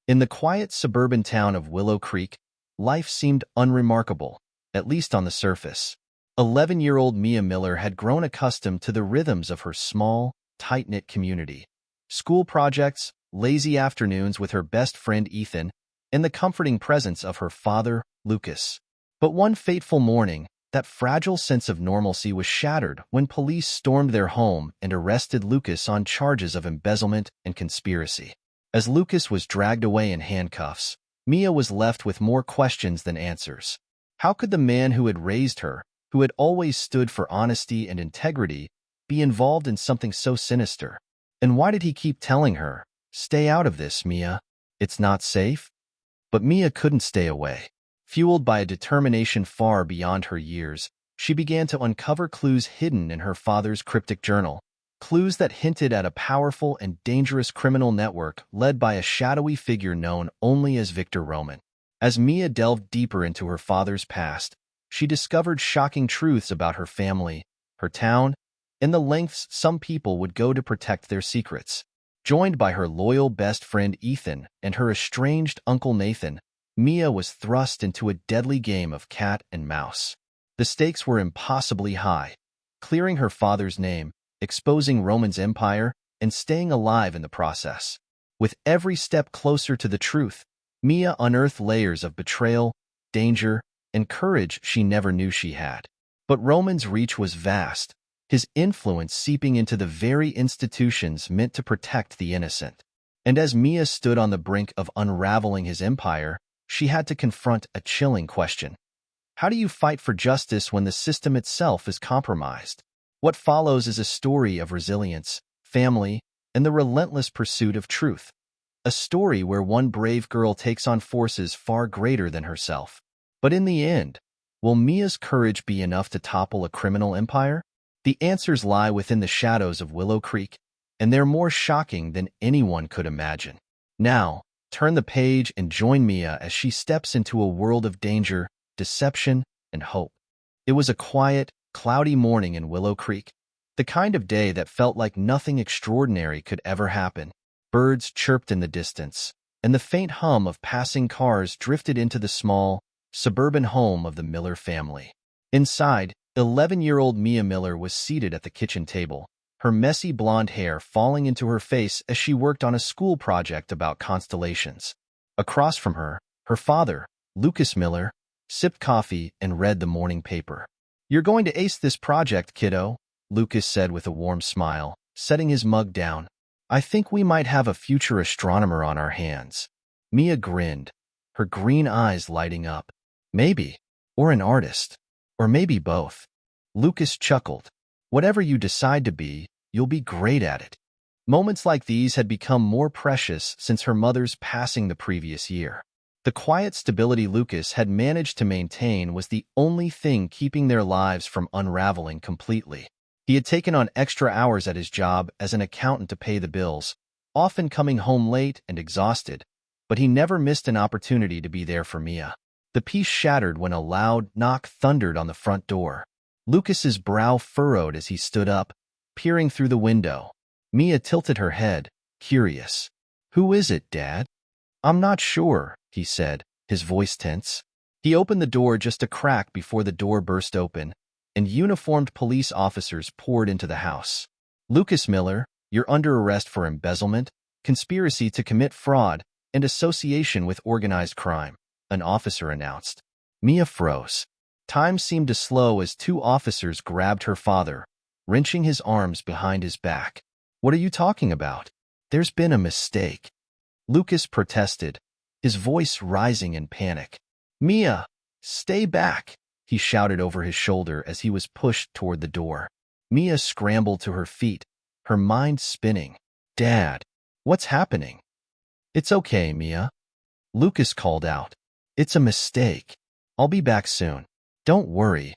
In the quiet suburban town of Willow Creek, life seemed unremarkable, at least on the surface. 11-year-old Mia Miller had grown accustomed to the rhythms of her small, tight-knit community. School projects, lazy afternoons with her best friend Ethan, and the comforting presence of her father, Lucas. But one fateful morning, that fragile sense of normalcy was shattered when police stormed their home and arrested Lucas on charges of embezzlement and conspiracy. As Lucas was dragged away in handcuffs, Mia was left with more questions than answers. How could the man who had raised her, who had always stood for honesty and integrity, be involved in something so sinister? And why did he keep telling her, "Stay out of this, Mia. It's not safe"? But Mia couldn't stay away. Fueled by a determination far beyond her years, she began to uncover clues hidden in her father's cryptic journal, clues that hinted at a powerful and dangerous criminal network led by a shadowy figure known only as Victor Roman. As Mia delved deeper into her father's past, she discovered shocking truths about her family, her town, and the lengths some people would go to protect their secrets. Joined by her loyal best friend Ethan and her estranged uncle Nathan, Mia was thrust into a deadly game of cat and mouse. The stakes were impossibly high, clearing her father's name, exposing Roman's empire, and staying alive in the process. With every step closer to the truth, Mia unearthed layers of betrayal, danger, and courage she never knew she had. But Roman's reach was vast, his influence seeping into the very institutions meant to protect the innocent. And as Mia stood on the brink of unraveling his empire, she had to confront a chilling question. How do you fight for justice when the system itself is compromised? What follows is a story of resilience, family, and the relentless pursuit of truth. A story where one brave girl takes on forces far greater than herself. But in the end, will Mia's courage be enough to topple a criminal empire? The answers lie within the shadows of Willow Creek, and they're more shocking than anyone could imagine. Now, turn the page and join Mia as she steps into a world of danger, deception, and hope. It was a quiet, cloudy morning in Willow Creek, the kind of day that felt like nothing extraordinary could ever happen. Birds chirped in the distance, and the faint hum of passing cars drifted into the small, suburban home of the Miller family. Inside, 11-year-old Mia Miller was seated at the kitchen table, her messy blonde hair falling into her face as she worked on a school project about constellations. Across from her, her father, Lucas Miller, sipped coffee and read the morning paper. "You're going to ace this project, kiddo," Lucas said with a warm smile, setting his mug down. "I think we might have a future astronomer on our hands." Mia grinned, her green eyes lighting up. "Maybe. Or an artist. Or maybe both." Lucas chuckled. "Whatever you decide to be, you'll be great at it." Moments like these had become more precious since her mother's passing the previous year. The quiet stability Lucas had managed to maintain was the only thing keeping their lives from unraveling completely. He had taken on extra hours at his job as an accountant to pay the bills, often coming home late and exhausted, but he never missed an opportunity to be there for Mia. The peace shattered when a loud knock thundered on the front door. Lucas's brow furrowed as he stood up, peering through the window. Mia tilted her head, curious. "Who is it, Dad?" "I'm not sure," he said, his voice tense. He opened the door just a crack before the door burst open, and uniformed police officers poured into the house. "Lucas Miller, you're under arrest for embezzlement, conspiracy to commit fraud, and association with organized crime," an officer announced. Mia froze. Time seemed to slow as two officers grabbed her father, wrenching his arms behind his back. "What are you talking about? There's been a mistake," Lucas protested, his voice rising in panic. "Mia, stay back," he shouted over his shoulder as he was pushed toward the door. Mia scrambled to her feet, her mind spinning. "Dad, what's happening?" "It's okay, Mia," Lucas called out. "It's a mistake. I'll be back soon. Don't worry."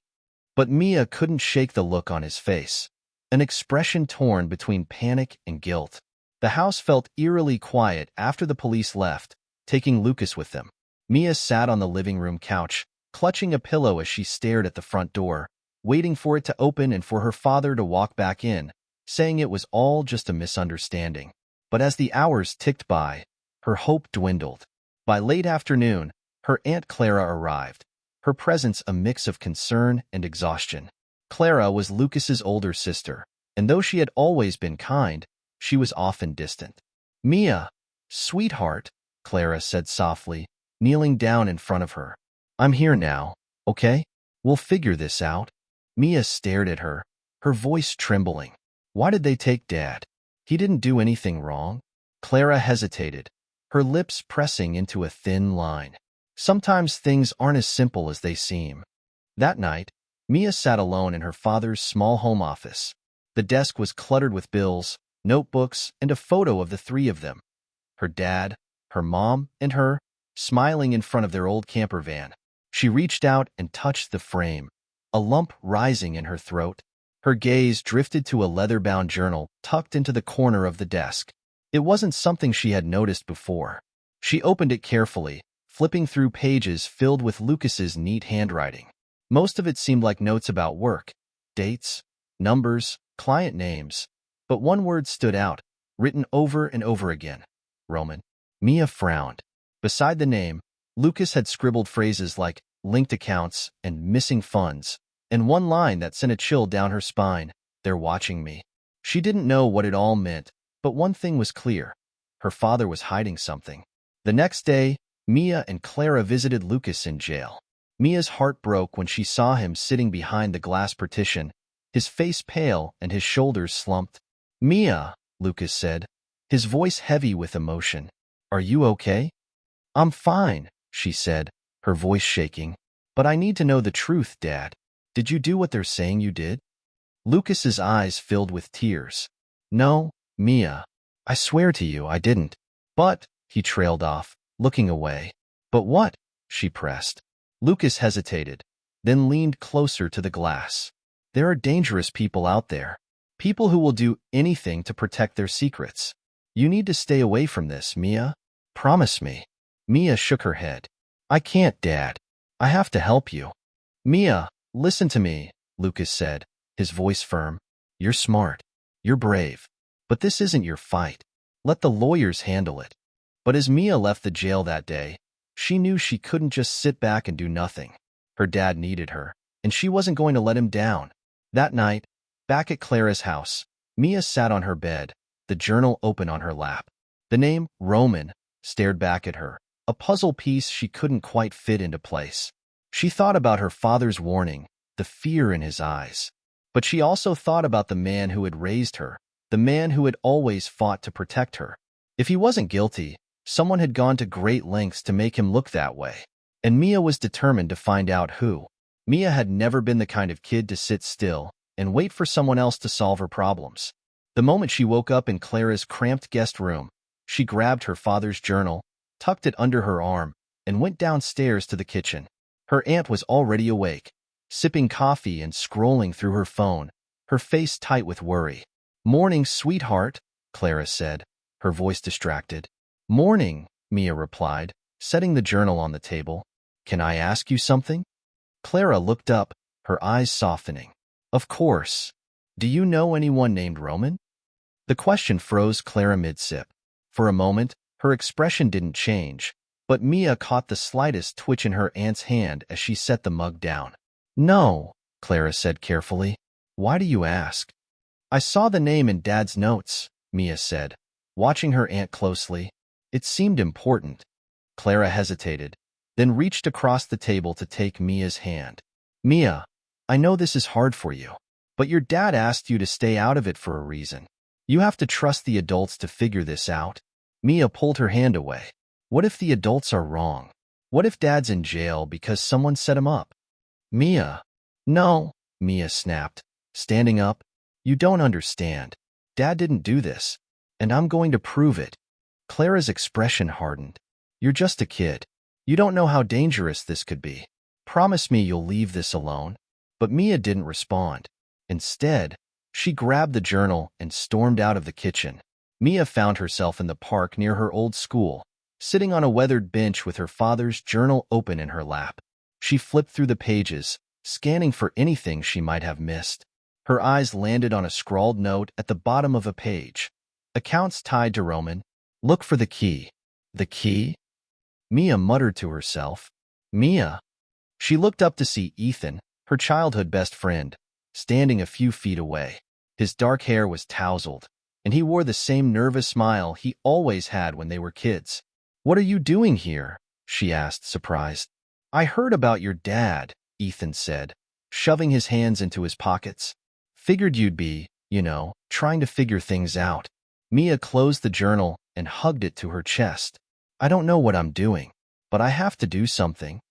But Mia couldn't shake the look on his face, an expression torn between panic and guilt. The house felt eerily quiet after the police left, taking Lucas with them. Mia sat on the living room couch, clutching a pillow as she stared at the front door, waiting for it to open and for her father to walk back in, saying it was all just a misunderstanding. But as the hours ticked by, Her hope dwindled. By late afternoon, her Aunt Clara arrived, her presence a mix of concern and exhaustion. Clara was Lucas's older sister, and though she had always been kind, she was often distant. "Mia, sweetheart," Clara said softly, kneeling down in front of her. "I'm here now, okay? We'll figure this out." Mia stared at her, her voice trembling. "Why did they take Dad? He didn't do anything wrong." Clara hesitated, her lips pressing into a thin line. Sometimes things aren't as simple as they seem. That night, Mia sat alone in her father's small home office. The desk was cluttered with bills, notebooks, and a photo of the three of them. Her dad, her mom, and her, smiling in front of their old camper van. She reached out and touched the frame, a lump rising in her throat. Her gaze drifted to a leather-bound journal tucked into the corner of the desk. It wasn't something she had noticed before. She opened it carefully, flipping through pages filled with Lucas's neat handwriting. Most of it seemed like notes about work, dates, numbers, client names. But one word stood out, written over and over again. Roman. Mia frowned. Beside the name, Lucas had scribbled phrases like linked accounts and missing funds, and one line that sent a chill down her spine: "They're watching me." She didn't know what it all meant, but one thing was clear. Her father was hiding something. The next day, Mia and Clara visited Lucas in jail. Mia's heart broke when she saw him sitting behind the glass partition, his face pale and his shoulders slumped. "Mia," Lucas said, his voice heavy with emotion. "Are you okay?" "I'm fine," she said, her voice shaking. "But I need to know the truth, Dad. Did you do what they're saying you did?" Lucas's eyes filled with tears. "No, Mia. I swear to you I didn't." "But," he trailed off, looking away. "But what?" she pressed. Lucas hesitated, then leaned closer to the glass. "There are dangerous people out there. People who will do anything to protect their secrets. You need to stay away from this, Mia. Promise me." Mia shook her head. "I can't, Dad. I have to help you." "Mia, listen to me," Lucas said, his voice firm. "You're smart. You're brave. But this isn't your fight. Let the lawyers handle it." But as Mia left the jail that day, she knew she couldn't just sit back and do nothing. Her dad needed her, and she wasn't going to let him down. That night, back at Clara's house, Mia sat on her bed, the journal open on her lap. The name, Roman, stared back at her, a puzzle piece she couldn't quite fit into place. She thought about her father's warning, the fear in his eyes. But she also thought about the man who had raised her, the man who had always fought to protect her. If he wasn't guilty, someone had gone to great lengths to make him look that way. And Mia was determined to find out who. Mia had never been the kind of kid to sit still and wait for someone else to solve her problems. The moment she woke up in Clara's cramped guest room, she grabbed her father's journal, tucked it under her arm, and went downstairs to the kitchen. Her aunt was already awake, sipping coffee and scrolling through her phone, her face tight with worry. "Morning, sweetheart," Clara said, her voice distracted. "Morning," Mia replied, setting the journal on the table. "Can I ask you something?" Clara looked up, her eyes softening. "Of course. Do you know anyone named Roman?" The question froze Clara mid-sip. For a moment, her expression didn't change, but Mia caught the slightest twitch in her aunt's hand as she set the mug down. "No," Clara said carefully. "Why do you ask?" "I saw the name in Dad's notes," Mia said, watching her aunt closely. "It seemed important." Clara hesitated, then reached across the table to take Mia's hand. "Mia, I know this is hard for you, but your dad asked you to stay out of it for a reason. You have to trust the adults to figure this out." Mia pulled her hand away. "What if the adults are wrong? What if Dad's in jail because someone set him up?" "Mia." "No," Mia snapped, standing up. "You don't understand. Dad didn't do this, and I'm going to prove it." Clara's expression hardened. "You're just a kid. You don't know how dangerous this could be. Promise me you'll leave this alone." But Mia didn't respond. Instead, she grabbed the journal and stormed out of the kitchen. Mia found herself in the park near her old school, sitting on a weathered bench with her father's journal open in her lap. She flipped through the pages, scanning for anything she might have missed. Her eyes landed on a scrawled note at the bottom of a page. "Accounts tied to Roman. Look for the key." The key? Mia muttered to herself. Mia. She looked up to see Ethan, her childhood best friend, standing a few feet away. His dark hair was tousled, and he wore the same nervous smile he always had when they were kids. "What are you doing here?" she asked, surprised. "I heard about your dad," Ethan said, shoving his hands into his pockets. "Figured you'd be, trying to figure things out." Mia closed the journal and hugged it to her chest. "I don't know what I'm doing, but I have to do something."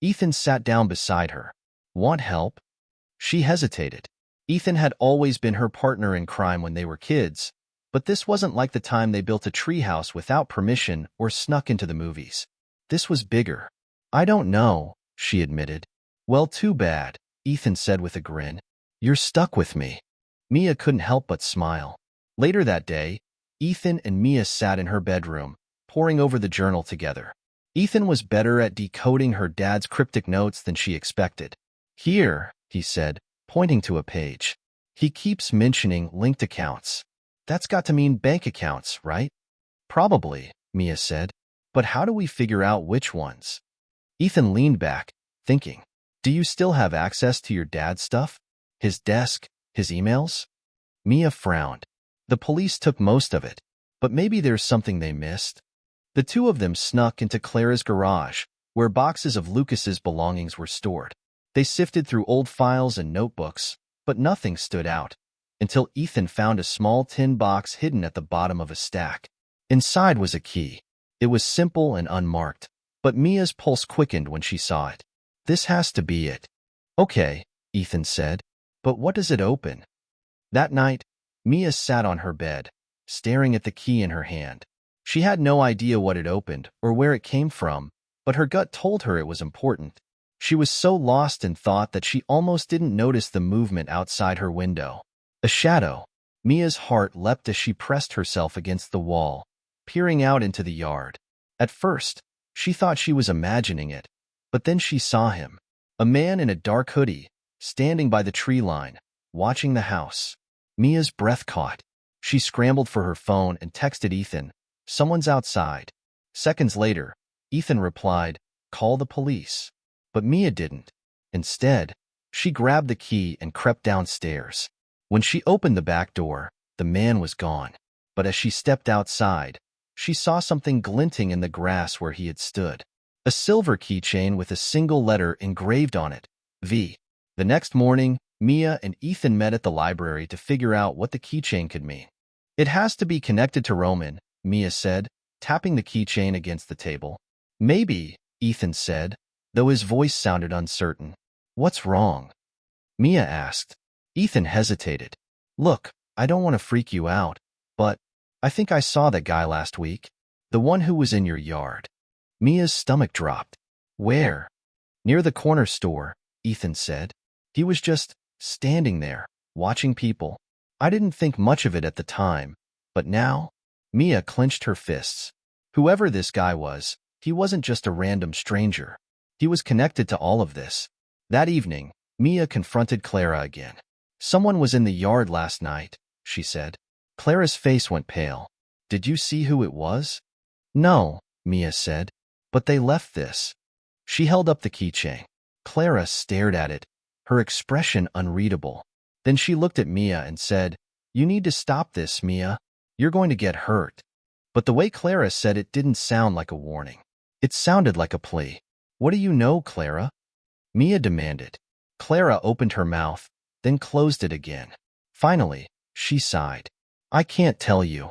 Ethan sat down beside her. "Want help?" She hesitated. Ethan had always been her partner in crime when they were kids, but this wasn't like the time they built a treehouse without permission or snuck into the movies. This was bigger. "I don't know," she admitted. "Well, too bad," Ethan said with a grin. "You're stuck with me." Mia couldn't help but smile. Later that day, Ethan and Mia sat in her bedroom, poring over the journal together. Ethan was better at decoding her dad's cryptic notes than she expected. "Here," he said, pointing to a page. "He keeps mentioning linked accounts. That's got to mean bank accounts, right?" "Probably," Mia said. "But how do we figure out which ones?" Ethan leaned back, thinking. "Do you still have access to your dad's stuff? His desk, his emails?" Mia frowned. "The police took most of it, but maybe there's something they missed." The two of them snuck into Clara's garage, where boxes of Lucas's belongings were stored. They sifted through old files and notebooks, but nothing stood out, until Ethan found a small tin box hidden at the bottom of a stack. Inside was a key. It was simple and unmarked, but Mia's pulse quickened when she saw it. "This has to be it." "Okay," Ethan said, "but what does it open?" That night, Mia sat on her bed, staring at the key in her hand. She had no idea what it opened or where it came from, but her gut told her it was important. She was so lost in thought that she almost didn't notice the movement outside her window. A shadow. Mia's heart leapt as she pressed herself against the wall, peering out into the yard. At first, she thought she was imagining it, but then she saw him. A man in a dark hoodie, standing by the tree line, watching the house. Mia's breath caught. She scrambled for her phone and texted Ethan, "Someone's outside." Seconds later, Ethan replied, "Call the police." But Mia didn't. Instead, she grabbed the key and crept downstairs. When she opened the back door, the man was gone. But as she stepped outside, she saw something glinting in the grass where he had stood. A silver keychain with a single letter engraved on it, V. The next morning, Mia and Ethan met at the library to figure out what the keychain could mean. "It has to be connected to Roman," Mia said, tapping the keychain against the table. "Maybe," Ethan said, though his voice sounded uncertain. "What's wrong?" Mia asked. Ethan hesitated. "Look, I don't want to freak you out, but I think I saw that guy last week. The one who was in your yard." Mia's stomach dropped. "Where?" "Near the corner store," Ethan said. "He was just standing there, watching people. I didn't think much of it at the time, but now—" Mia clenched her fists. Whoever this guy was, he wasn't just a random stranger. He was connected to all of this. That evening, Mia confronted Clara again. "Someone was in the yard last night," she said. Clara's face went pale. "Did you see who it was?" "No," Mia said, "but they left this." She held up the keychain. Clara stared at it, her expression unreadable. Then she looked at Mia and said, "You need to stop this, Mia. You're going to get hurt." But the way Clara said it didn't sound like a warning. It sounded like a plea. "What do you know, Clara?" Mia demanded. Clara opened her mouth, then closed it again. Finally, she sighed. "I can't tell you."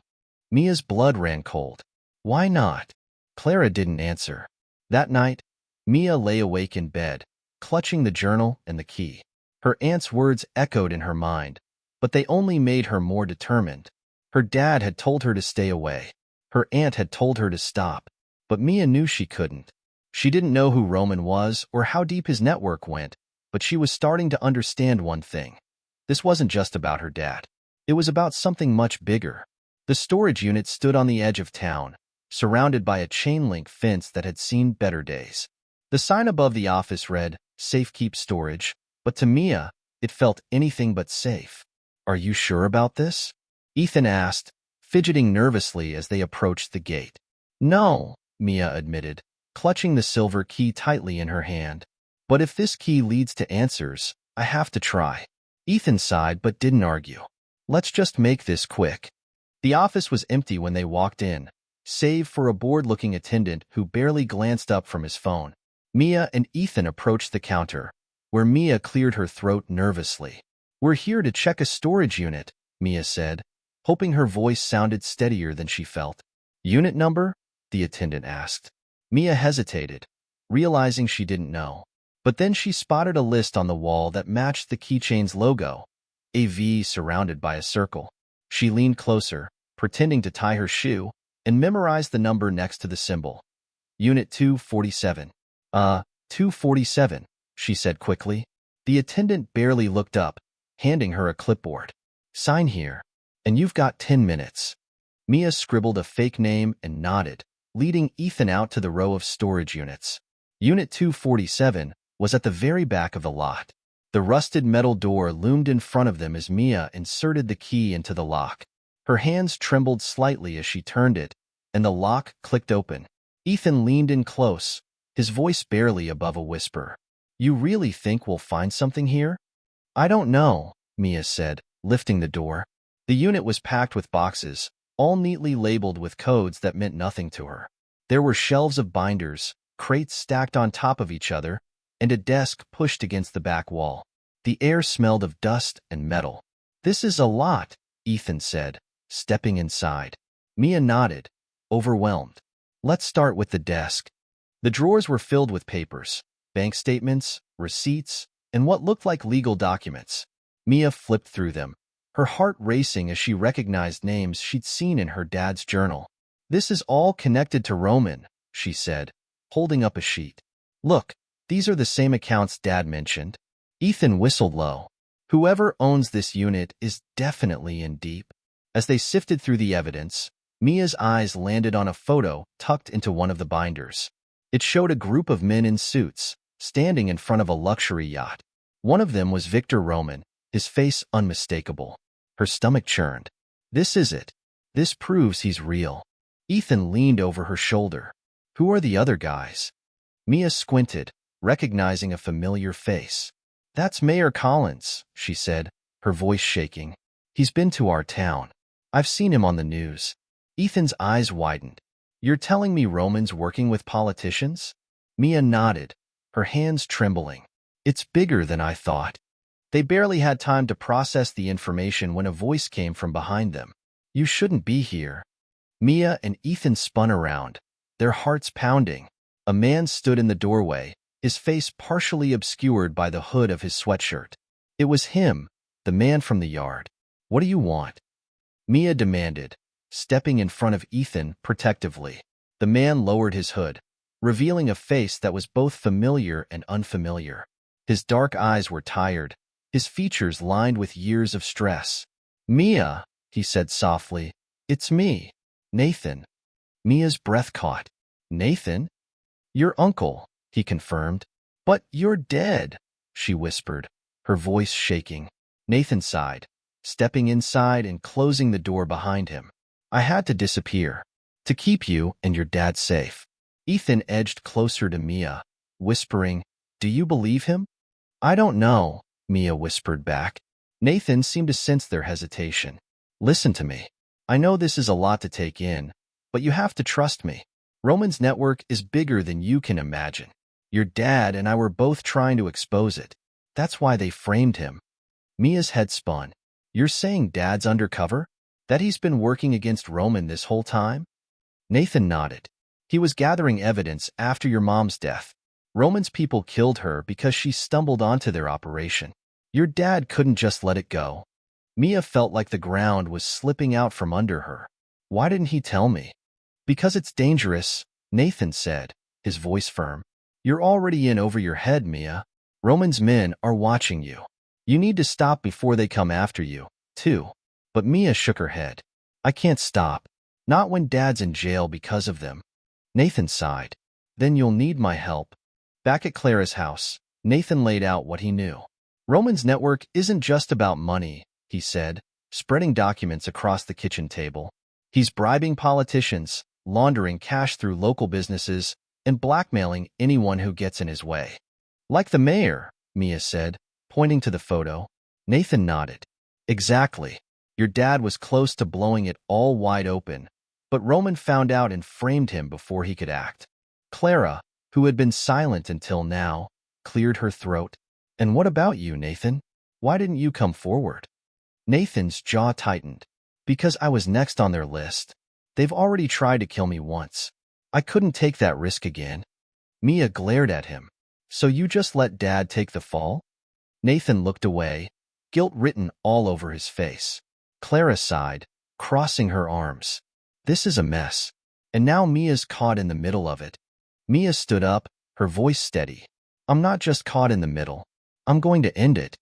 Mia's blood ran cold. "Why not?" Clara didn't answer. That night, Mia lay awake in bed, clutching the journal and the key. Her aunt's words echoed in her mind, but they only made her more determined. Her dad had told her to stay away. Her aunt had told her to stop, but Mia knew she couldn't. She didn't know who Roman was or how deep his network went, but she was starting to understand one thing. This wasn't just about her dad. It was about something much bigger. The storage unit stood on the edge of town, surrounded by a chain-link fence that had seen better days. The sign above the office read, "Safe Keep Storage," but to Mia, it felt anything but safe. "Are you sure about this?" Ethan asked, fidgeting nervously as they approached the gate. No, Mia admitted, clutching the silver key tightly in her hand. But if this key leads to answers, I have to try. Ethan sighed but didn't argue. Let's just make this quick. The office was empty when they walked in, save for a bored-looking attendant who barely glanced up from his phone. Mia and Ethan approached the counter, where Mia cleared her throat nervously. We're here to check a storage unit, Mia said, hoping her voice sounded steadier than she felt. Unit number? The attendant asked. Mia hesitated, realizing she didn't know. But then she spotted a list on the wall that matched the keychain's logo, a V surrounded by a circle. She leaned closer, pretending to tie her shoe, and memorized the number next to the symbol. Unit 247. 247, she said quickly. The attendant barely looked up, handing her a clipboard. Sign here, and you've got 10 minutes. Mia scribbled a fake name and nodded, leading Ethan out to the row of storage units. Unit 247 was at the very back of the lot. The rusted metal door loomed in front of them as Mia inserted the key into the lock. Her hands trembled slightly as she turned it, and the lock clicked open. Ethan leaned in close, his voice barely above a whisper. You really think we'll find something here? I don't know, Mia said, lifting the door. The unit was packed with boxes, all neatly labeled with codes that meant nothing to her. There were shelves of binders, crates stacked on top of each other, and a desk pushed against the back wall. The air smelled of dust and metal. This is a lot, Ethan said, stepping inside. Mia nodded, overwhelmed. Let's start with the desk. The drawers were filled with papers, bank statements, receipts, and what looked like legal documents. Mia flipped through them, her heart racing as she recognized names she'd seen in her dad's journal. This is all connected to Roman, she said, holding up a sheet. Look, these are the same accounts Dad mentioned. Ethan whistled low. Whoever owns this unit is definitely in deep. As they sifted through the evidence, Mia's eyes landed on a photo tucked into one of the binders. It showed a group of men in suits, standing in front of a luxury yacht. One of them was Victor Roman, his face unmistakable. Her stomach churned. This is it. This proves he's real. Ethan leaned over her shoulder. Who are the other guys? Mia squinted, recognizing a familiar face. That's Mayor Collins, she said, her voice shaking. He's been to our town. I've seen him on the news. Ethan's eyes widened. You're telling me Roman's working with politicians? Mia nodded, her hands trembling. It's bigger than I thought. They barely had time to process the information when a voice came from behind them. You shouldn't be here. Mia and Ethan spun around, their hearts pounding. A man stood in the doorway, his face partially obscured by the hood of his sweatshirt. It was him, the man from the yard. What do you want? Mia demanded, stepping in front of Ethan protectively. The man lowered his hood, revealing a face that was both familiar and unfamiliar. His dark eyes were tired, his features lined with years of stress. Mia, he said softly, it's me, Nathan. Mia's breath caught. Nathan? Your uncle, he confirmed. But you're dead, she whispered, her voice shaking. Nathan sighed, stepping inside and closing the door behind him. I had to disappear, to keep you and your dad safe. Ethan edged closer to Mia, whispering, Do you believe him? I don't know, Mia whispered back. Nathan seemed to sense their hesitation. Listen to me. I know this is a lot to take in, but you have to trust me. Roman's network is bigger than you can imagine. Your dad and I were both trying to expose it. That's why they framed him. Mia's head spun. You're saying Dad's undercover? That he's been working against Roman this whole time? Nathan nodded. He was gathering evidence after your mom's death. Roman's people killed her because she stumbled onto their operation. Your dad couldn't just let it go. Mia felt like the ground was slipping out from under her. Why didn't he tell me? Because it's dangerous, Nathan said, his voice firm. You're already in over your head, Mia. Roman's men are watching you. You need to stop before they come after you, too. But Mia shook her head. I can't stop. Not when Dad's in jail because of them. Nathan sighed. Then you'll need my help. Back at Clara's house, Nathan laid out what he knew. Roman's network isn't just about money, he said, spreading documents across the kitchen table. He's bribing politicians, laundering cash through local businesses, and blackmailing anyone who gets in his way. Like the mayor, Mia said, pointing to the photo. Nathan nodded. Exactly. Your dad was close to blowing it all wide open, but Roman found out and framed him before he could act. Clara, who had been silent until now, cleared her throat. And what about you, Nathan? Why didn't you come forward? Nathan's jaw tightened. Because I was next on their list. They've already tried to kill me once. I couldn't take that risk again. Mia glared at him. So you just let Dad take the fall? Nathan looked away, guilt written all over his face. Clara sighed, crossing her arms. This is a mess. And now Mia's caught in the middle of it. Mia stood up, her voice steady. I'm not just caught in the middle. I'm going to end it.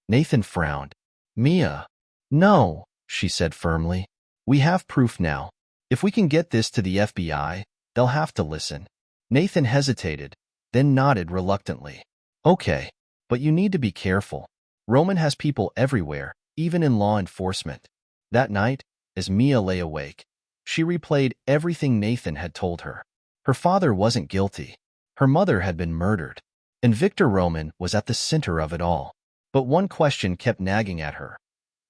Nathan frowned. Mia. No, she said firmly. We have proof now. If we can get this to the FBI, they'll have to listen. Nathan hesitated, then nodded reluctantly. Okay, but you need to be careful. Roman has people everywhere, even in law enforcement. That night, as Mia lay awake, she replayed everything Nathan had told her. Her father wasn't guilty. Her mother had been murdered. And Victor Roman was at the center of it all. But one question kept nagging at her.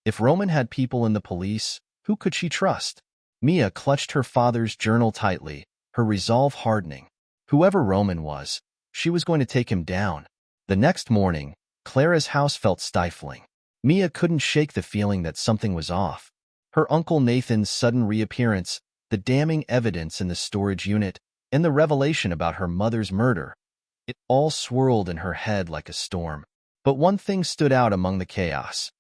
If Roman had people in the police, who could she trust? Mia clutched her father's journal tightly, her resolve hardening. Whoever Roman was, she was going to take him down. The next morning, Clara's house felt stifling. Mia couldn't shake the feeling that something was off. Her Uncle Nathan's sudden reappearance, the damning evidence in the storage unit, and the revelation about her mother's murder. It all swirled in her head like a storm. But one thing stood out among the chaos.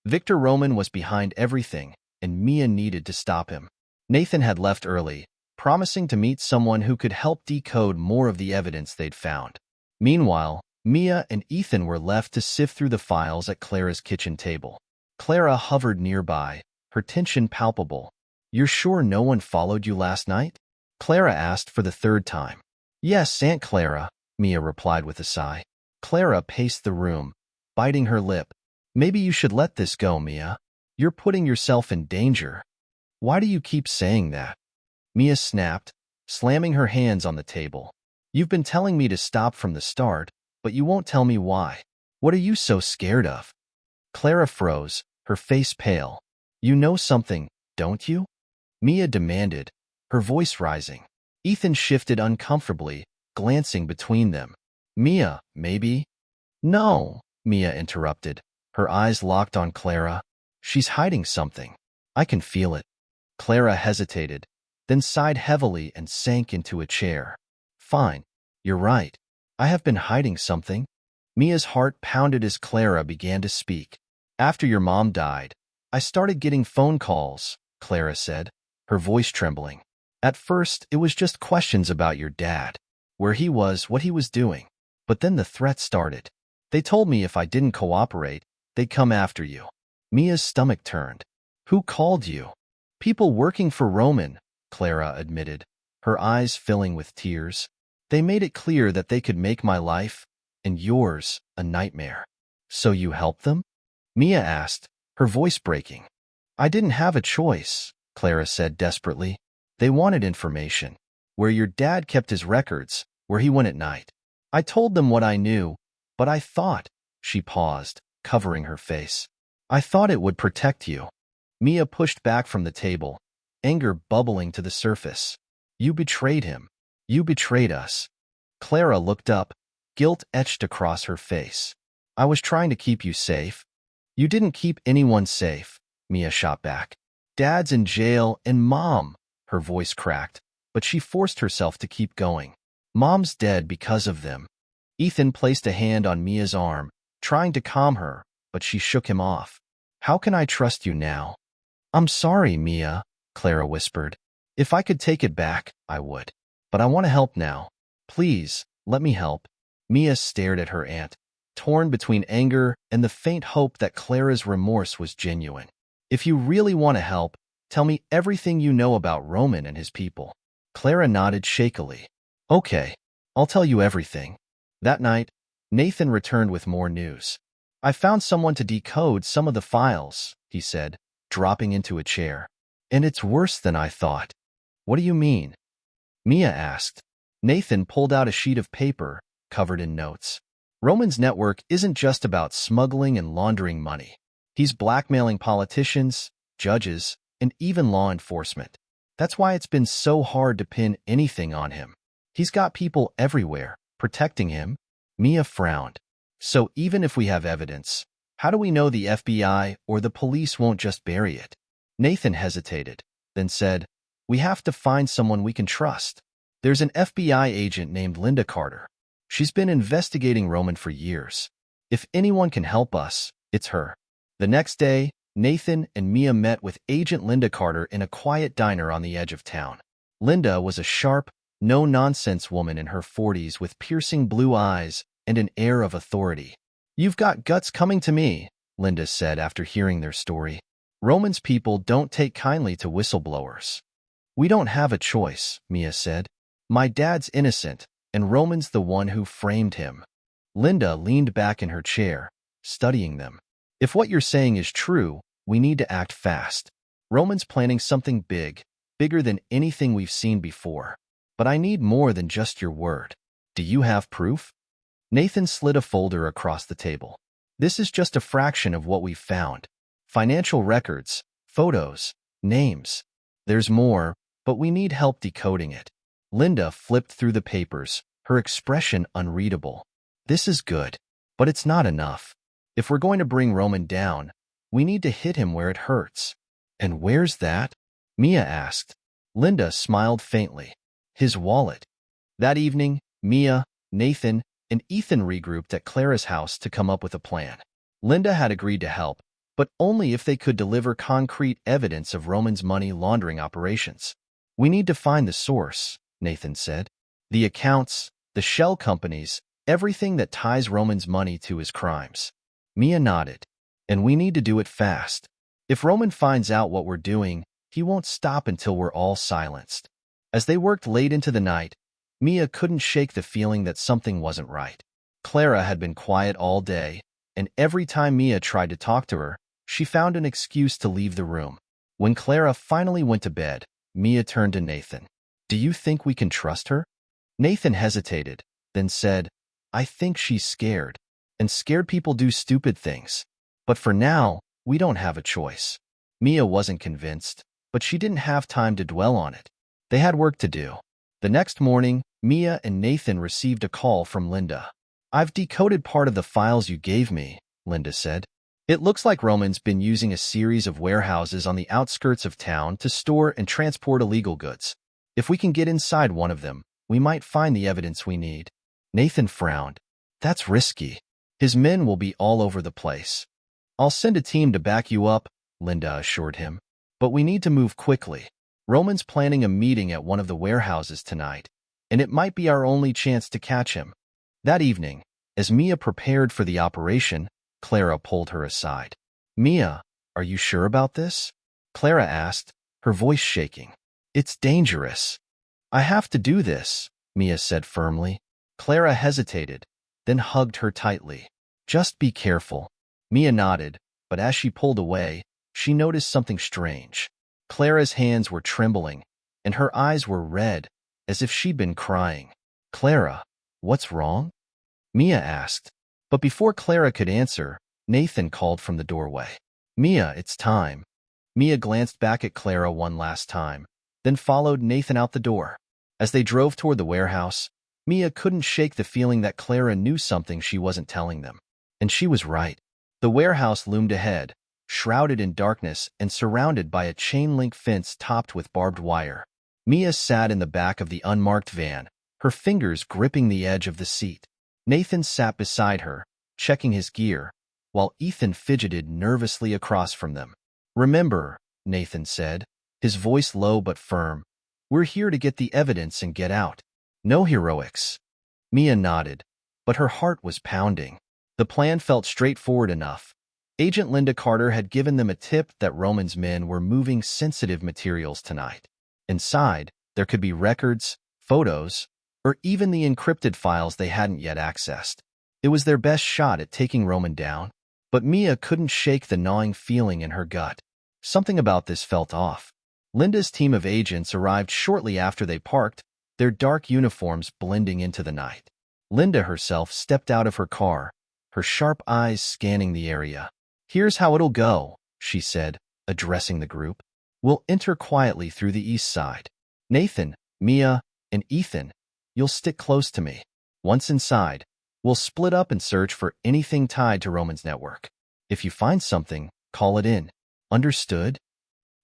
Victor Roman was behind everything, and Mia needed to stop him. Nathan had left early, promising to meet someone who could help decode more of the evidence they'd found. Meanwhile, Mia and Ethan were left to sift through the files at Clara's kitchen table. Clara hovered nearby, her tension palpable. You're sure no one followed you last night? Clara asked for the third time. Yes, Aunt Clara, Mia replied with a sigh. Clara paced the room, biting her lip. Maybe you should let this go, Mia. You're putting yourself in danger. Why do you keep saying that? Mia snapped, slamming her hands on the table. You've been telling me to stop from the start, but you won't tell me why. What are you so scared of? Clara froze, her face pale. You know something, don't you? Mia demanded, her voice rising. Ethan shifted uncomfortably, glancing between them. Mia, maybe? No, Mia interrupted, her eyes locked on Clara. She's hiding something. I can feel it. Clara hesitated, then sighed heavily and sank into a chair. Fine, you're right. I have been hiding something. Mia's heart pounded as Clara began to speak. After your mom died, I started getting phone calls, Clara said, her voice trembling. At first, it was just questions about your dad, where he was, what he was doing. But then the threats started. They told me if I didn't cooperate, they'd come after you. Mia's stomach turned. Who called you? People working for Roman, Clara admitted, her eyes filling with tears. They made it clear that they could make my life, and yours, a nightmare. So you helped them? Mia asked, her voice breaking. I didn't have a choice, Clara said desperately. They wanted information. Where your dad kept his records, where he went at night. I told them what I knew, but I thought, she paused, covering her face. I thought it would protect you. Mia pushed back from the table, anger bubbling to the surface. You betrayed him. You betrayed us. Clara looked up, guilt etched across her face. I was trying to keep you safe. You didn't keep anyone safe, Mia shot back. Dad's in jail and Mom, her voice cracked, but she forced herself to keep going. Mom's dead because of them. Ethan placed a hand on Mia's arm, trying to calm her, but she shook him off. How can I trust you now? I'm sorry, Mia, Clara whispered. If I could take it back, I would. But I want to help now. Please, let me help. Mia stared at her aunt, torn between anger and the faint hope that Clara's remorse was genuine. If you really want to help, tell me everything you know about Roman and his people. Clara nodded shakily. Okay, I'll tell you everything. That night, Nathan returned with more news. I found someone to decode some of the files, he said, dropping into a chair. And it's worse than I thought. What do you mean? Mia asked. Nathan pulled out a sheet of paper covered in notes. Roman's network isn't just about smuggling and laundering money. He's blackmailing politicians, judges, and even law enforcement. That's why it's been so hard to pin anything on him. He's got people everywhere, protecting him. Mia frowned. So even if we have evidence, how do we know the FBI or the police won't just bury it? Nathan hesitated, then said, "We have to find someone we can trust. There's an FBI agent named Linda Carter. She's been investigating Roman for years. If anyone can help us, it's her." The next day, Nathan and Mia met with Agent Linda Carter in a quiet diner on the edge of town. Linda was a sharp, no-nonsense woman in her 40s with piercing blue eyes and an air of authority. "You've got guts coming to me," Linda said after hearing their story. "Roman's people don't take kindly to whistleblowers." "We don't have a choice," Mia said. "My dad's innocent, and Roman's the one who framed him." Linda leaned back in her chair, studying them. "If what you're saying is true, we need to act fast. Roman's planning something big, bigger than anything we've seen before. But I need more than just your word. Do you have proof?" Nathan slid a folder across the table. "This is just a fraction of what we've found. Financial records, photos, names. There's more, but we need help decoding it." Linda flipped through the papers, her expression unreadable. "This is good, but it's not enough. If we're going to bring Roman down, we need to hit him where it hurts." "And where's that?" Mia asked. Linda smiled faintly. "His wallet." That evening, Mia, Nathan, and Ethan regrouped at Clara's house to come up with a plan. Linda had agreed to help, but only if they could deliver concrete evidence of Roman's money laundering operations. "We need to find the source," Nathan said. "The accounts, the shell companies, everything that ties Roman's money to his crimes." Mia nodded. "And we need to do it fast. If Roman finds out what we're doing, he won't stop until we're all silenced." As they worked late into the night, Mia couldn't shake the feeling that something wasn't right. Clara had been quiet all day, and every time Mia tried to talk to her, she found an excuse to leave the room. When Clara finally went to bed, Mia turned to Nathan. "Do you think we can trust her?" Nathan hesitated, then said, "I think she's scared, and scared people do stupid things. But for now, we don't have a choice." Mia wasn't convinced, but she didn't have time to dwell on it. They had work to do. The next morning, Mia and Nathan received a call from Linda. "I've decoded part of the files you gave me," Linda said. "It looks like Roman's been using a series of warehouses on the outskirts of town to store and transport illegal goods. If we can get inside one of them, we might find the evidence we need." Nathan frowned. "That's risky. His men will be all over the place." "I'll send a team to back you up," Linda assured him. "But we need to move quickly. Roman's planning a meeting at one of the warehouses tonight, and it might be our only chance to catch him." That evening, as Mia prepared for the operation, Clara pulled her aside. "Mia, are you sure about this?" Clara asked, her voice shaking. "It's dangerous." "I have to do this," Mia said firmly. Clara hesitated, then hugged her tightly. "Just be careful." Mia nodded, but as she pulled away, she noticed something strange. Clara's hands were trembling, and her eyes were red, as if she'd been crying. "Clara, what's wrong?" Mia asked. But before Clara could answer, Nathan called from the doorway. "Mia, it's time." Mia glanced back at Clara one last time, then followed Nathan out the door. As they drove toward the warehouse, Mia couldn't shake the feeling that Clara knew something she wasn't telling them. And she was right. The warehouse loomed ahead, shrouded in darkness and surrounded by a chain-link fence topped with barbed wire. Mia sat in the back of the unmarked van, her fingers gripping the edge of the seat. Nathan sat beside her, checking his gear, while Ethan fidgeted nervously across from them. "Remember," Nathan said, his voice low but firm, "we're here to get the evidence and get out. No heroics." Mia nodded, but her heart was pounding. The plan felt straightforward enough. Agent Linda Carter had given them a tip that Roman's men were moving sensitive materials tonight. Inside, there could be records, photos, or even the encrypted files they hadn't yet accessed. It was their best shot at taking Roman down, but Mia couldn't shake the gnawing feeling in her gut. Something about this felt off. Linda's team of agents arrived shortly after they parked, their dark uniforms blending into the night. Linda herself stepped out of her car, her sharp eyes scanning the area. "Here's how it'll go," she said, addressing the group. "We'll enter quietly through the east side. Nathan, Mia, and Ethan, you'll stick close to me. Once inside, we'll split up and search for anything tied to Roman's network. If you find something, call it in. Understood?"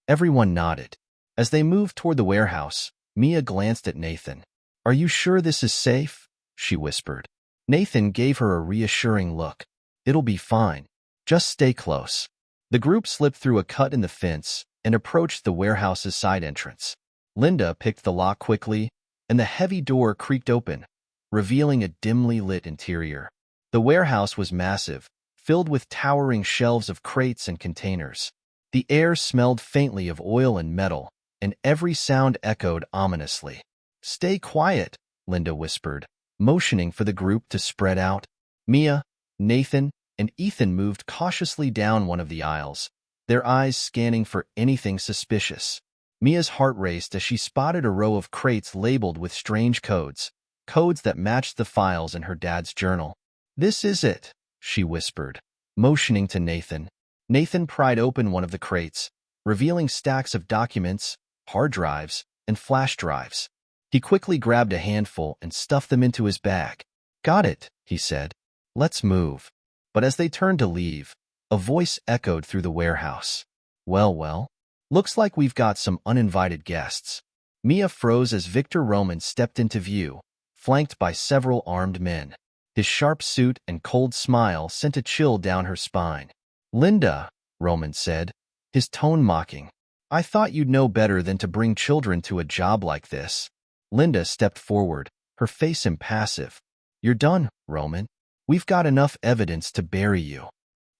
Everyone nodded. As they moved toward the warehouse, Mia glanced at Nathan. "Are you sure this is safe?" she whispered. Nathan gave her a reassuring look. "It'll be fine. Just stay close." The group slipped through a cut in the fence and approached the warehouse's side entrance. Linda picked the lock quickly, and the heavy door creaked open, revealing a dimly lit interior. The warehouse was massive, filled with towering shelves of crates and containers. The air smelled faintly of oil and metal, and every sound echoed ominously. "Stay quiet," Linda whispered, motioning for the group to spread out. Mia, Nathan, and Ethan moved cautiously down one of the aisles, their eyes scanning for anything suspicious. Mia's heart raced as she spotted a row of crates labeled with strange codes that matched the files in her dad's journal. "This is it," she whispered, motioning to Nathan. Nathan pried open one of the crates, revealing stacks of documents, hard drives, and flash drives. He quickly grabbed a handful and stuffed them into his bag. "Got it," he said. "Let's move." But as they turned to leave, a voice echoed through the warehouse. Well, looks like we've got some uninvited guests." Mia froze as Victor Roman stepped into view, flanked by several armed men. His sharp suit and cold smile sent a chill down her spine. "Linda," Roman said, his tone mocking, "I thought you'd know better than to bring children to a job like this." Linda stepped forward, her face impassive. "You're done, Roman. We've got enough evidence to bury you."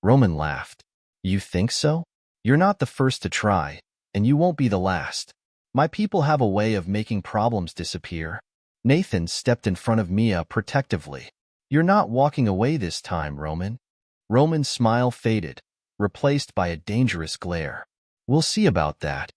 Roman laughed. "You think so? You're not the first to try, and you won't be the last. My people have a way of making problems disappear." Nathan stepped in front of Mia protectively. "You're not walking away this time, Roman." Roman's smile faded, replaced by a dangerous glare. "We'll see about that."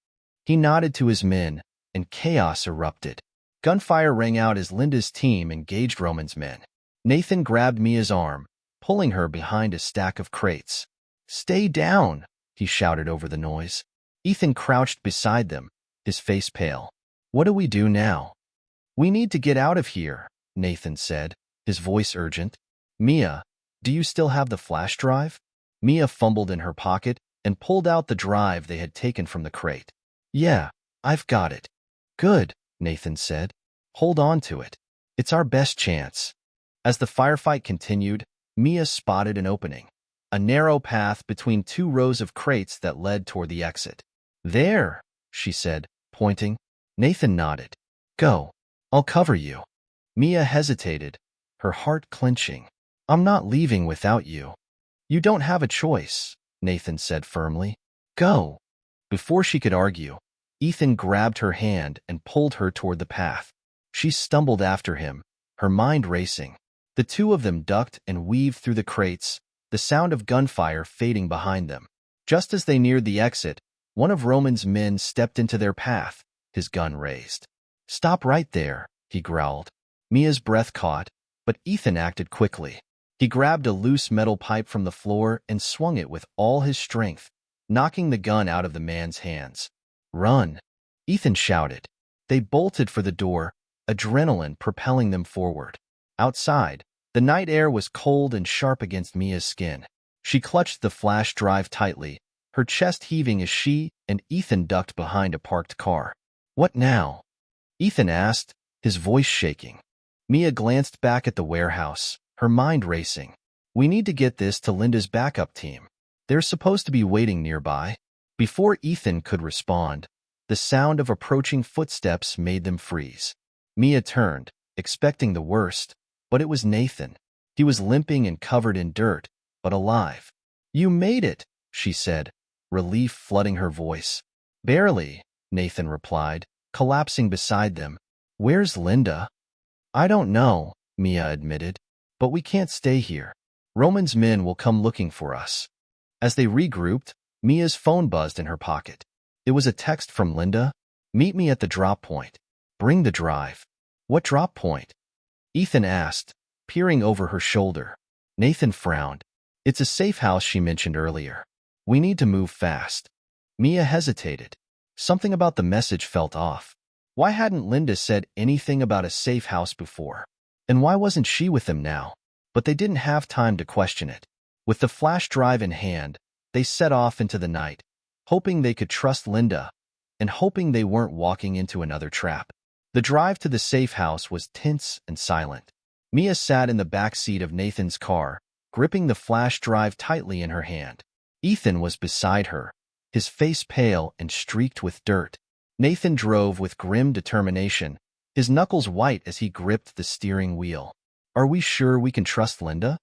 He nodded to his men, and chaos erupted. Gunfire rang out as Linda's team engaged Roman's men. Nathan grabbed Mia's arm, pulling her behind a stack of crates. "Stay down," he shouted over the noise. Ethan crouched beside them, his face pale. "What do we do now?" "We need to get out of here," Nathan said, his voice urgent. "Mia, do you still have the flash drive?" Mia fumbled in her pocket and pulled out the drive they had taken from the crate. "Yeah, I've got it." "Good," Nathan said. "Hold on to it. It's our best chance." As the firefight continued, Mia spotted an opening, a narrow path between two rows of crates that led toward the exit. "There," she said, pointing. Nathan nodded. "Go. I'll cover you." Mia hesitated, her heart clenching. "I'm not leaving without you." "You don't have a choice," Nathan said firmly. "Go." Before she could argue, Ethan grabbed her hand and pulled her toward the path. She stumbled after him, her mind racing. The two of them ducked and weaved through the crates, the sound of gunfire fading behind them. Just as they neared the exit, one of Roman's men stepped into their path, his gun raised. "Stop right there," he growled. Mia's breath caught, but Ethan acted quickly. He grabbed a loose metal pipe from the floor and swung it with all his strength, knocking the gun out of the man's hands. "Run!" Ethan shouted. They bolted for the door, adrenaline propelling them forward. Outside, the night air was cold and sharp against Mia's skin. She clutched the flash drive tightly, her chest heaving as she and Ethan ducked behind a parked car. "What now?" Ethan asked, his voice shaking. Mia glanced back at the warehouse, her mind racing. "We need to get this to Linda's backup team. They're supposed to be waiting nearby." Before Ethan could respond, the sound of approaching footsteps made them freeze. Mia turned, expecting the worst, but it was Nathan. He was limping and covered in dirt, but alive. "You made it," she said, relief flooding her voice. "Barely," Nathan replied, collapsing beside them. "Where's Linda?" "I don't know," Mia admitted, "but we can't stay here. Roman's men will come looking for us." As they regrouped, Mia's phone buzzed in her pocket. It was a text from Linda. "Meet me at the drop point. Bring the drive." What drop point? Ethan asked, peering over her shoulder. Nathan frowned. It's a safe house she mentioned earlier. We need to move fast. Mia hesitated. Something about the message felt off. Why hadn't Linda said anything about a safe house before? And why wasn't she with them now? But they didn't have time to question it. With the flash drive in hand, they set off into the night, hoping they could trust Linda and hoping they weren't walking into another trap. The drive to the safe house was tense and silent. Mia sat in the back seat of Nathan's car, gripping the flash drive tightly in her hand. Ethan was beside her, his face pale and streaked with dirt. Nathan drove with grim determination, his knuckles white as he gripped the steering wheel. Are we sure we can trust Linda?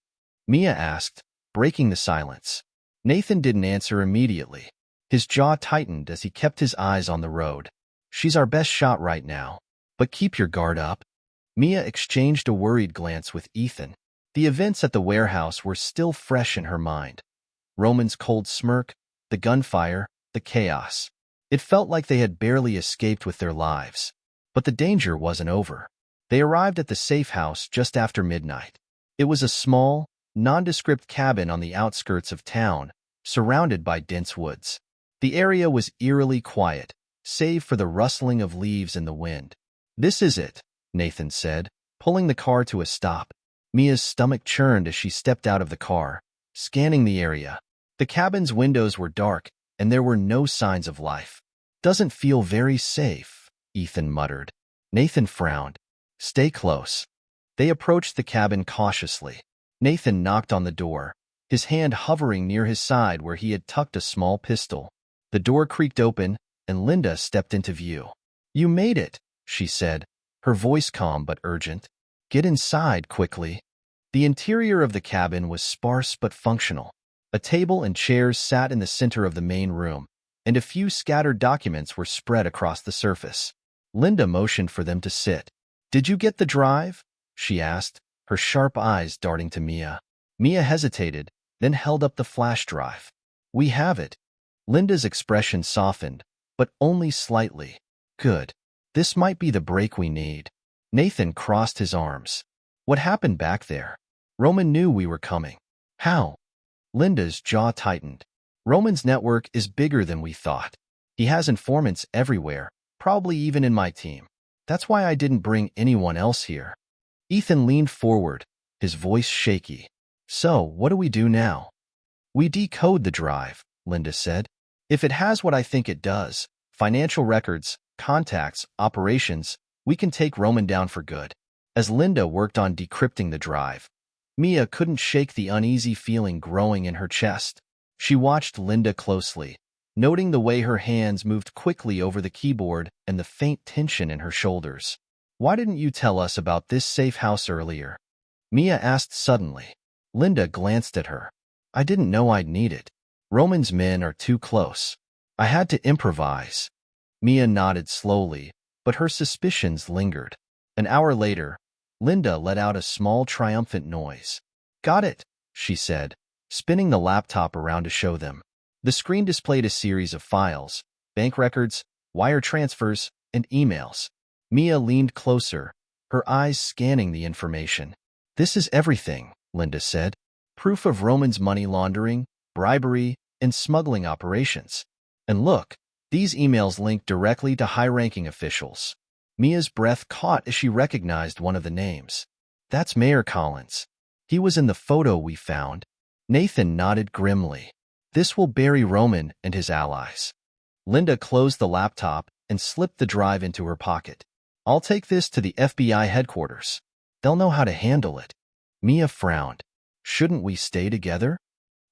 Mia asked, breaking the silence. Nathan didn't answer immediately. His jaw tightened as he kept his eyes on the road. She's our best shot right now, but keep your guard up. Mia exchanged a worried glance with Ethan. The events at the warehouse were still fresh in her mind. Roman's cold smirk, the gunfire, the chaos. It felt like they had barely escaped with their lives. But the danger wasn't over. They arrived at the safe house just after midnight. It was a small, nondescript cabin on the outskirts of town, surrounded by dense woods. The area was eerily quiet, save for the rustling of leaves in the wind. This is it, Nathan said, pulling the car to a stop. Mia's stomach churned as she stepped out of the car, scanning the area. The cabin's windows were dark, and there were no signs of life. Doesn't feel very safe, Ethan muttered. Nathan frowned. Stay close. They approached the cabin cautiously. Nathan knocked on the door, his hand hovering near his side where he had tucked a small pistol. The door creaked open, and Linda stepped into view. You made it, she said, her voice calm but urgent. Get inside quickly. The interior of the cabin was sparse but functional. A table and chairs sat in the center of the main room, and a few scattered documents were spread across the surface. Linda motioned for them to sit. Did you get the drive? She asked, her sharp eyes darting to Mia. Mia hesitated, then held up the flash drive. We have it. Linda's expression softened, but only slightly. Good. This might be the break we need. Nathan crossed his arms. What happened back there? Roman knew we were coming. How? Linda's jaw tightened. Roman's network is bigger than we thought. He has informants everywhere, probably even in my team. That's why I didn't bring anyone else here. Ethan leaned forward, his voice shaky. So, what do we do now? We decode the drive, Linda said. If it has what I think it does, financial records, contacts, operations, we can take Roman down for good. As Linda worked on decrypting the drive, Mia couldn't shake the uneasy feeling growing in her chest. She watched Linda closely, noting the way her hands moved quickly over the keyboard and the faint tension in her shoulders. Why didn't you tell us about this safe house earlier? Mia asked suddenly. Linda glanced at her. I didn't know I'd need it. Roman's men are too close. I had to improvise. Mia nodded slowly, but her suspicions lingered. An hour later, Linda let out a small triumphant noise. Got it, she said, spinning the laptop around to show them. The screen displayed a series of files, bank records, wire transfers, and emails. Mia leaned closer, her eyes scanning the information. This is everything, Linda said. Proof of Roman's money laundering, bribery, and smuggling operations. And look, these emails link directly to high-ranking officials. Mia's breath caught as she recognized one of the names. That's Mayor Collins. He was in the photo we found. Nathan nodded grimly. This will bury Roman and his allies. Linda closed the laptop and slipped the drive into her pocket. I'll take this to the FBI headquarters. They'll know how to handle it. Mia frowned. Shouldn't we stay together?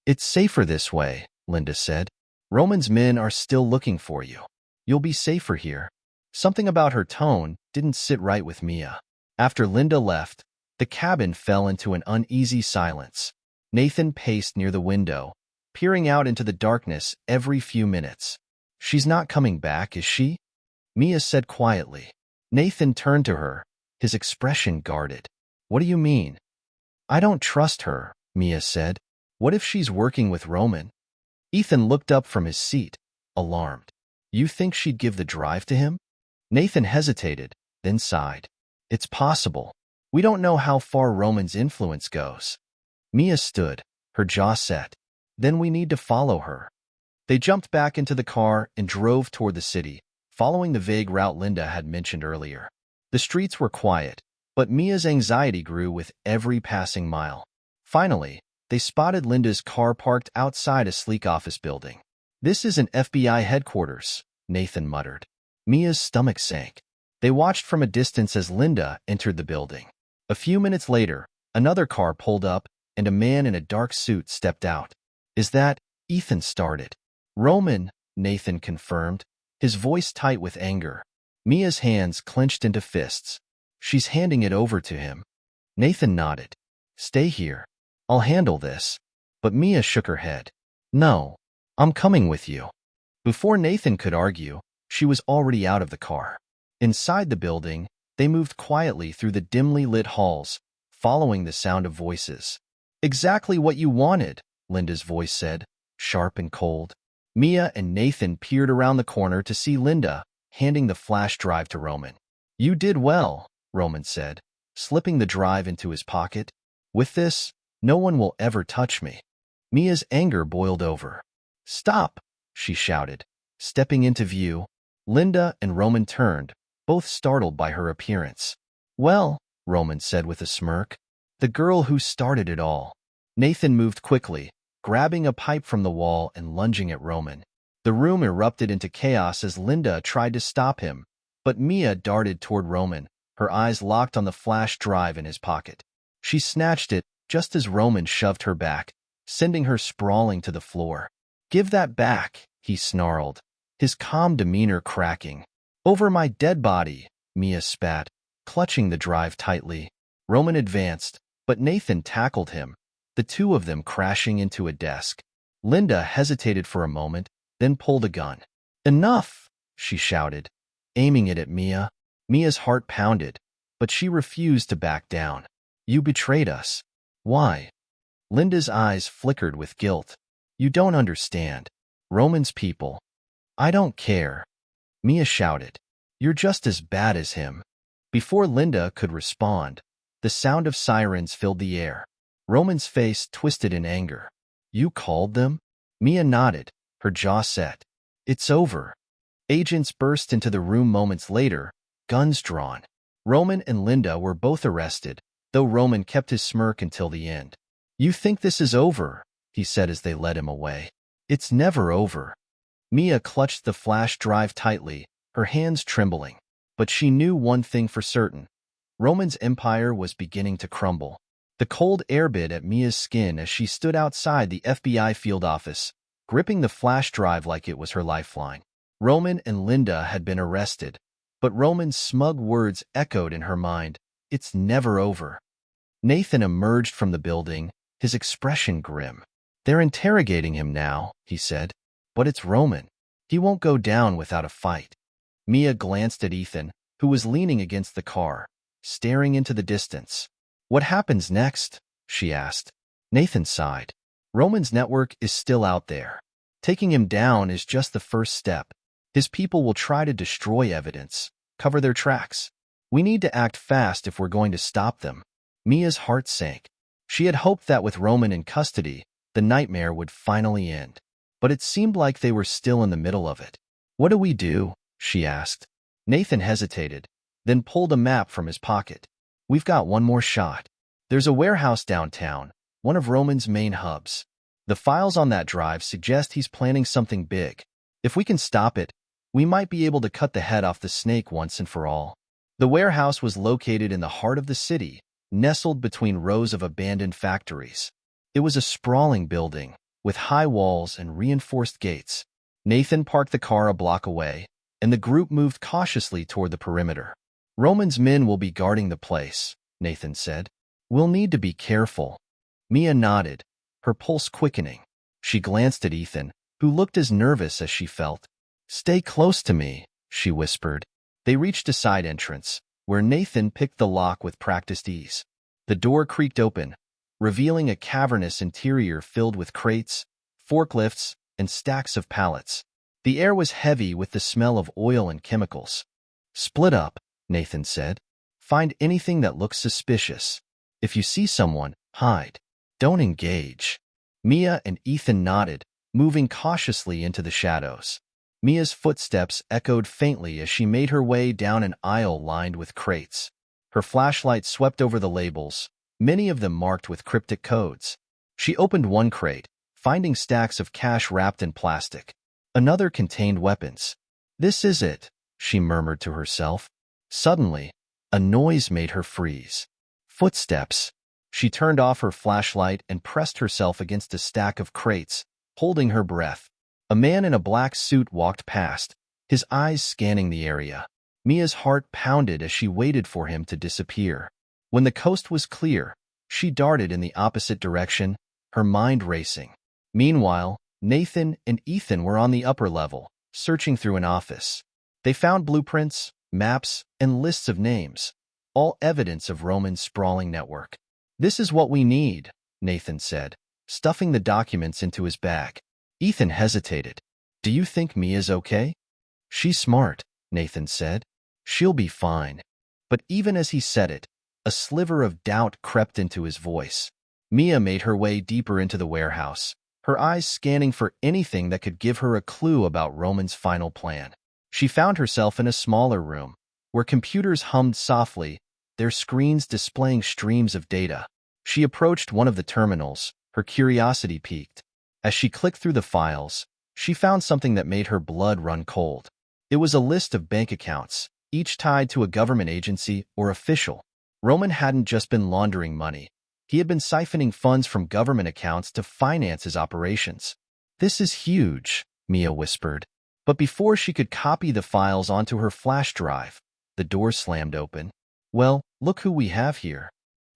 It's safer this way, Linda said. Roman's men are still looking for you. You'll be safer here. Something about her tone didn't sit right with Mia. After Linda left, the cabin fell into an uneasy silence. Nathan paced near the window, peering out into the darkness every few minutes. She's not coming back, is she? Mia said quietly. Nathan turned to her, his expression guarded. What do you mean? I don't trust her, Mia said. What if she's working with Roman? Ethan looked up from his seat, alarmed. You think she'd give the drive to him? Nathan hesitated, then sighed. It's possible. We don't know how far Roman's influence goes. Mia stood, her jaw set. Then we need to follow her. They jumped back into the car and drove toward the city, following the vague route Linda had mentioned earlier. The streets were quiet, but Mia's anxiety grew with every passing mile. Finally, they spotted Linda's car parked outside a sleek office building. "This isn't FBI headquarters," Nathan muttered. Mia's stomach sank. They watched from a distance as Linda entered the building. A few minutes later, another car pulled up, and a man in a dark suit stepped out. "Is that—" Ethan started. "Roman," Nathan confirmed, his voice tight with anger. Mia's hands clenched into fists. "She's handing it over to him." Nathan nodded. "Stay here. I'll handle this." But Mia shook her head. "No, I'm coming with you." Before Nathan could argue, she was already out of the car. Inside the building, they moved quietly through the dimly lit halls, following the sound of voices. "Exactly what you wanted," Linda's voice said, sharp and cold. Mia and Nathan peered around the corner to see Linda handing the flash drive to Roman. "You did well," Roman said, slipping the drive into his pocket. "With this, no one will ever touch me." Mia's anger boiled over. "Stop!" she shouted, stepping into view. Linda and Roman turned, both startled by her appearance. "Well," Roman said with a smirk, "the girl who started it all." Nathan moved quickly, grabbing a pipe from the wall and lunging at Roman. The room erupted into chaos as Linda tried to stop him, but Mia darted toward Roman, her eyes locked on the flash drive in his pocket. She snatched it just as Roman shoved her back, sending her sprawling to the floor. "Give that back," he snarled, his calm demeanor cracking. "Over my dead body," Mia spat, clutching the drive tightly. Roman advanced, but Nathan tackled him, the two of them crashing into a desk. Linda hesitated for a moment, then pulled a gun. "Enough!" she shouted, aiming it at Mia. Mia's heart pounded, but she refused to back down. "You betrayed us." "Why?" Linda's eyes flickered with guilt. "You don't understand. Roman's people." "I don't care," Mia shouted. "You're just as bad as him." Before Linda could respond, the sound of sirens filled the air. Roman's face twisted in anger. "You called them?" Mia nodded, her jaw set. "It's over." Agents burst into the room moments later, guns drawn. Roman and Linda were both arrested, though Roman kept his smirk until the end. "You think this is over," he said as they led him away. "It's never over." Mia clutched the flash drive tightly, her hands trembling. But she knew one thing for certain. Roman's empire was beginning to crumble. The cold air bit at Mia's skin as she stood outside the FBI field office, gripping the flash drive like it was her lifeline. Roman and Linda had been arrested, but Roman's smug words echoed in her mind. "It's never over." Nathan emerged from the building, his expression grim. "They're interrogating him now," he said. "But it's Roman. He won't go down without a fight." Mia glanced at Ethan, who was leaning against the car, staring into the distance. "What happens next?" she asked. Nathan sighed. "Roman's network is still out there. Taking him down is just the first step. His people will try to destroy evidence, cover their tracks. We need to act fast if we're going to stop them." Mia's heart sank. She had hoped that with Roman in custody, the nightmare would finally end. But it seemed like they were still in the middle of it. "What do we do?" she asked. Nathan hesitated, then pulled a map from his pocket. "We've got one more shot. There's a warehouse downtown, one of Roman's main hubs. The files on that drive suggest he's planning something big. If we can stop it, we might be able to cut the head off the snake once and for all." The warehouse was located in the heart of the city, nestled between rows of abandoned factories. It was a sprawling building, with high walls and reinforced gates. Nathan parked the car a block away, and the group moved cautiously toward the perimeter. "Roman's men will be guarding the place," Nathan said. "We'll need to be careful." Mia nodded, her pulse quickening. She glanced at Ethan, who looked as nervous as she felt. "Stay close to me," she whispered. They reached a side entrance, where Nathan picked the lock with practiced ease. The door creaked open, revealing a cavernous interior filled with crates, forklifts, and stacks of pallets. The air was heavy with the smell of oil and chemicals. "Split up," Nathan said. Find anything that looks suspicious. If you see someone, hide. Don't engage. Mia and Ethan nodded, moving cautiously into the shadows. Mia's footsteps echoed faintly as she made her way down an aisle lined with crates. Her flashlight swept over the labels, many of them marked with cryptic codes. She opened one crate, finding stacks of cash wrapped in plastic. Another contained weapons. "This is it," she murmured to herself. Suddenly, a noise made her freeze. Footsteps. She turned off her flashlight and pressed herself against a stack of crates, holding her breath. A man in a black suit walked past, his eyes scanning the area. Mia's heart pounded as she waited for him to disappear. When the coast was clear, she darted in the opposite direction, her mind racing. Meanwhile, Nathan and Ethan were on the upper level, searching through an office. They found blueprints, maps, and lists of names, all evidence of Roman's sprawling network. "This is what we need," Nathan said, stuffing the documents into his bag. Ethan hesitated. "Do you think Mia's okay?" "She's smart," Nathan said. "She'll be fine." But even as he said it, a sliver of doubt crept into his voice. Mia made her way deeper into the warehouse, her eyes scanning for anything that could give her a clue about Roman's final plan. She found herself in a smaller room, where computers hummed softly, their screens displaying streams of data. She approached one of the terminals, her curiosity piqued. As she clicked through the files, she found something that made her blood run cold. It was a list of bank accounts, each tied to a government agency or official. Roman hadn't just been laundering money. He had been siphoning funds from government accounts to finance his operations. "This is huge," Mia whispered. But before she could copy the files onto her flash drive, the door slammed open. "Well, look who we have here."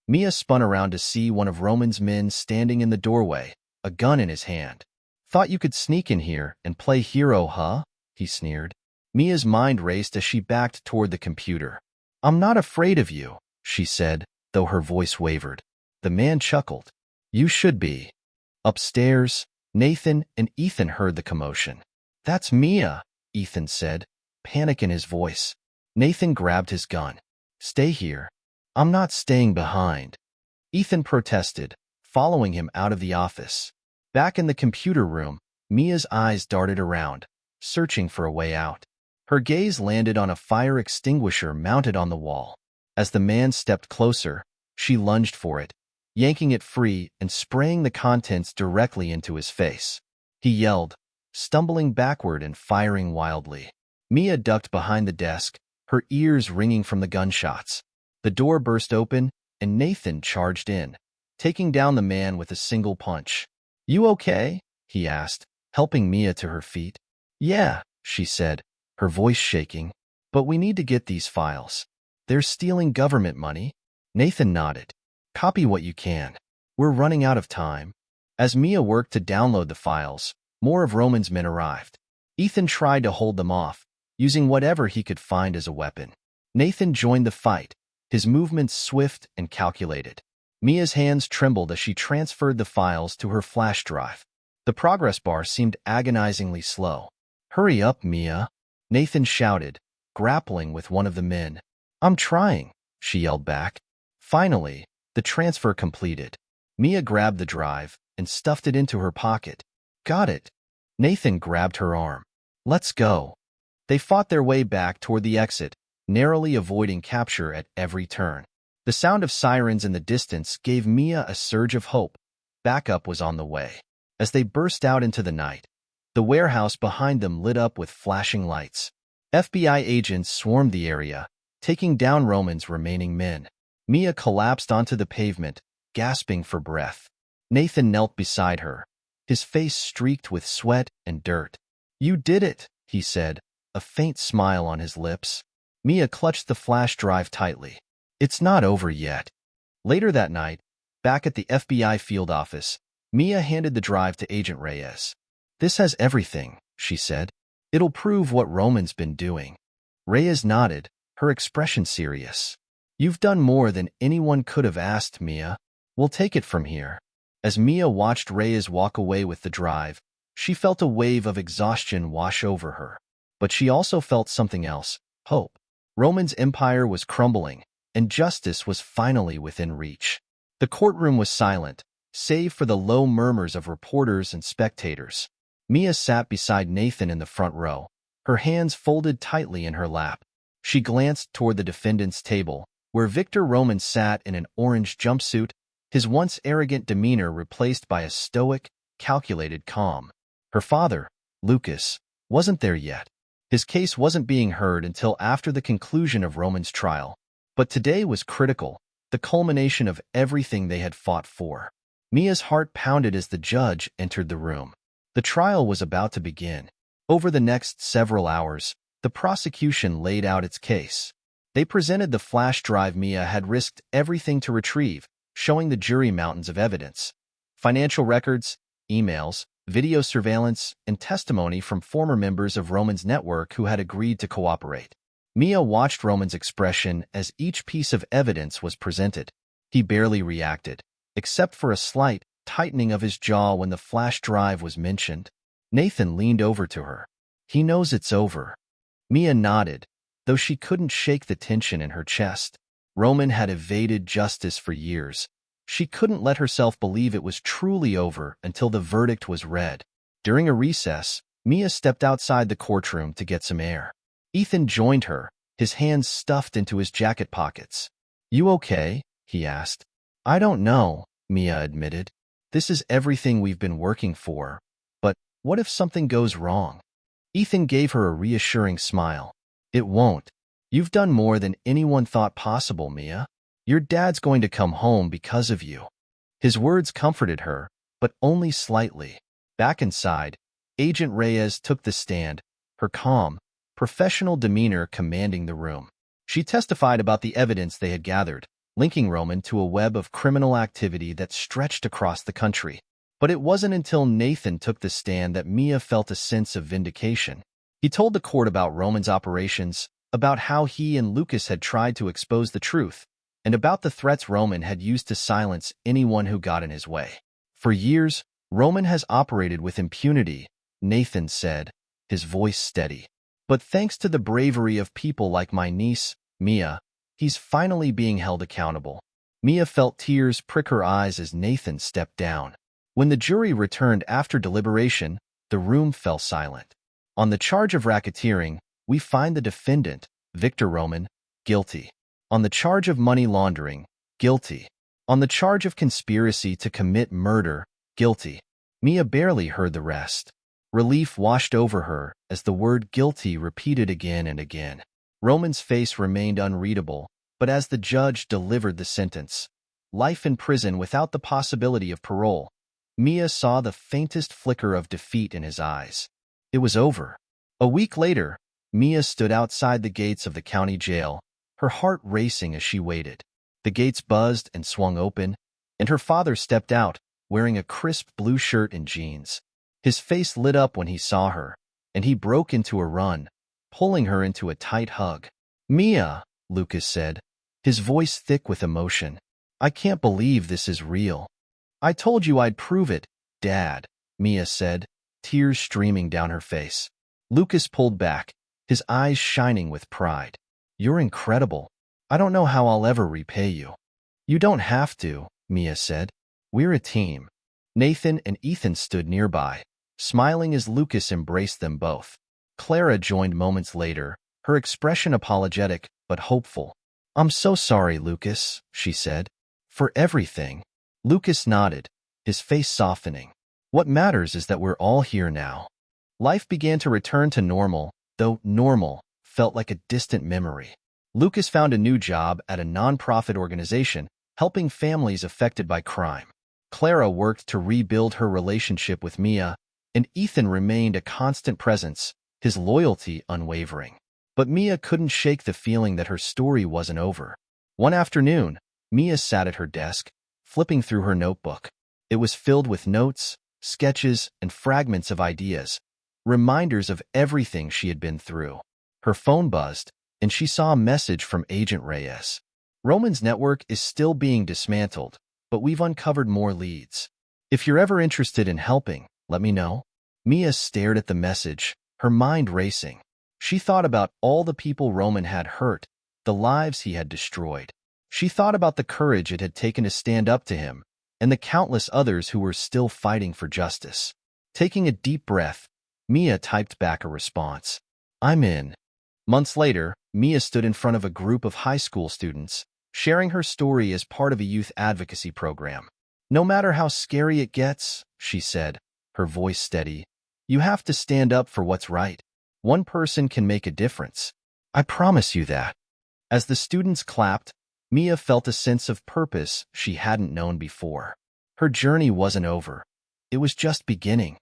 Mia spun around to see one of Roman's men standing in the doorway, a gun in his hand. "Thought you could sneak in here and play hero, huh?" he sneered. Mia's mind raced as she backed toward the computer. "I'm not afraid of you," she said, though her voice wavered. The man chuckled. "You should be." Upstairs, Nathan and Ethan heard the commotion. "That's Mia," Ethan said, panic in his voice. Nathan grabbed his gun. "Stay here. I'm not staying behind." Ethan protested, following him out of the office. Back in the computer room, Mia's eyes darted around, searching for a way out. Her gaze landed on a fire extinguisher mounted on the wall. As the man stepped closer, she lunged for it, yanking it free and spraying the contents directly into his face. He yelled, stumbling backward and firing wildly. Mia ducked behind the desk, her ears ringing from the gunshots. The door burst open, and Nathan charged in, taking down the man with a single punch. "You okay?" he asked, helping Mia to her feet. "Yeah," she said, her voice shaking. "But we need to get these files. They're stealing government money." Nathan nodded. "Copy what you can. We're running out of time." As Mia worked to download the files, more of Roman's men arrived. Ethan tried to hold them off, using whatever he could find as a weapon. Nathan joined the fight, his movements swift and calculated. Mia's hands trembled as she transferred the files to her flash drive. The progress bar seemed agonizingly slow. "Hurry up, Mia," Nathan shouted, grappling with one of the men. "I'm trying," she yelled back. Finally, the transfer completed. Mia grabbed the drive and stuffed it into her pocket. "Got it." Nathan grabbed her arm. "Let's go." They fought their way back toward the exit, narrowly avoiding capture at every turn. The sound of sirens in the distance gave Mia a surge of hope. Backup was on the way. As they burst out into the night, the warehouse behind them lit up with flashing lights. FBI agents swarmed the area, taking down Roman's remaining men. Mia collapsed onto the pavement, gasping for breath. Nathan knelt beside her, his face streaked with sweat and dirt. "You did it," he said, a faint smile on his lips. Mia clutched the flash drive tightly. "It's not over yet." Later that night, back at the FBI field office, Mia handed the drive to Agent Reyes. "This has everything," she said. "It'll prove what Roman's been doing." Reyes nodded, her expression serious. "You've done more than anyone could have asked, Mia. We'll take it from here." As Mia watched Reyes walk away with the drive, she felt a wave of exhaustion wash over her. But she also felt something else, hope. Roman's empire was crumbling, and justice was finally within reach. The courtroom was silent, save for the low murmurs of reporters and spectators. Mia sat beside Nathan in the front row, her hands folded tightly in her lap. She glanced toward the defendant's table, where Victor Roman sat in an orange jumpsuit, his once arrogant demeanor replaced by a stoic, calculated calm. Her father, Lucas, wasn't there yet. His case wasn't being heard until after the conclusion of Roman's trial. But today was critical, the culmination of everything they had fought for. Mia's heart pounded as the judge entered the room. The trial was about to begin. Over the next several hours, the prosecution laid out its case. They presented the flash drive Mia had risked everything to retrieve, showing the jury mountains of evidence. Financial records, emails, video surveillance, and testimony from former members of Roman's network who had agreed to cooperate. Mia watched Roman's expression as each piece of evidence was presented. He barely reacted, except for a slight tightening of his jaw when the flash drive was mentioned. Nathan leaned over to her. "He knows it's over." Mia nodded, though she couldn't shake the tension in her chest. Roman had evaded justice for years. She couldn't let herself believe it was truly over until the verdict was read. During a recess, Mia stepped outside the courtroom to get some air. Ethan joined her, his hands stuffed into his jacket pockets. "You okay?" he asked. "I don't know," Mia admitted. "This is everything we've been working for. But what if something goes wrong?" Ethan gave her a reassuring smile. "It won't. You've done more than anyone thought possible, Mia. Your dad's going to come home because of you." His words comforted her, but only slightly. Back inside, Agent Reyes took the stand, her calm, professional demeanor commanding the room. She testified about the evidence they had gathered, linking Roman to a web of criminal activity that stretched across the country. But it wasn't until Nathan took the stand that Mia felt a sense of vindication. He told the court about Roman's operations, about how he and Lucas had tried to expose the truth, and about the threats Roman had used to silence anyone who got in his way. "For years, Roman has operated with impunity," Nathan said, his voice steady. "But thanks to the bravery of people like my niece, Mia, he's finally being held accountable." Mia felt tears prick her eyes as Nathan stepped down. When the jury returned after deliberation, the room fell silent. "On the charge of racketeering, we find the defendant, Victor Roman, guilty. On the charge of money laundering, guilty. On the charge of conspiracy to commit murder, guilty." Mia barely heard the rest. Relief washed over her as the word guilty repeated again and again. Roman's face remained unreadable, but as the judge delivered the sentence, life in prison without the possibility of parole, Mia saw the faintest flicker of defeat in his eyes. It was over. A week later, Mia stood outside the gates of the county jail, her heart racing as she waited. The gates buzzed and swung open, and her father stepped out, wearing a crisp blue shirt and jeans. His face lit up when he saw her, and he broke into a run, pulling her into a tight hug. "Mia," Lucas said, his voice thick with emotion. "I can't believe this is real." "I told you I'd prove it, Dad," Mia said, tears streaming down her face. Lucas pulled back, his eyes shining with pride. "You're incredible. I don't know how I'll ever repay you." "You don't have to," Mia said. "We're a team." Nathan and Ethan stood nearby, smiling as Lucas embraced them both. Clara joined moments later, her expression apologetic but hopeful. "I'm so sorry, Lucas," she said. "For everything." Lucas nodded, his face softening. "What matters is that we're all here now." Life began to return to normal, though normal felt like a distant memory. Lucas found a new job at a nonprofit organization, helping families affected by crime. Clara worked to rebuild her relationship with Mia, and Ethan remained a constant presence, his loyalty unwavering. But Mia couldn't shake the feeling that her story wasn't over. One afternoon, Mia sat at her desk, flipping through her notebook. It was filled with notes, sketches, and fragments of ideas, reminders of everything she had been through. Her phone buzzed, and she saw a message from Agent Reyes. "Roman's network is still being dismantled, but we've uncovered more leads. If you're ever interested in helping, let me know." Mia stared at the message, her mind racing. She thought about all the people Roman had hurt, the lives he had destroyed. She thought about the courage it had taken to stand up to him, and the countless others who were still fighting for justice. Taking a deep breath, Mia typed back a response. I'm in. Months later, Mia stood in front of a group of high school students, sharing her story as part of a youth advocacy program. No matter how scary it gets, she said, her voice steady, you have to stand up for what's right. One person can make a difference. I promise you that. As the students clapped, Mia felt a sense of purpose she hadn't known before. Her journey wasn't over. It was just beginning.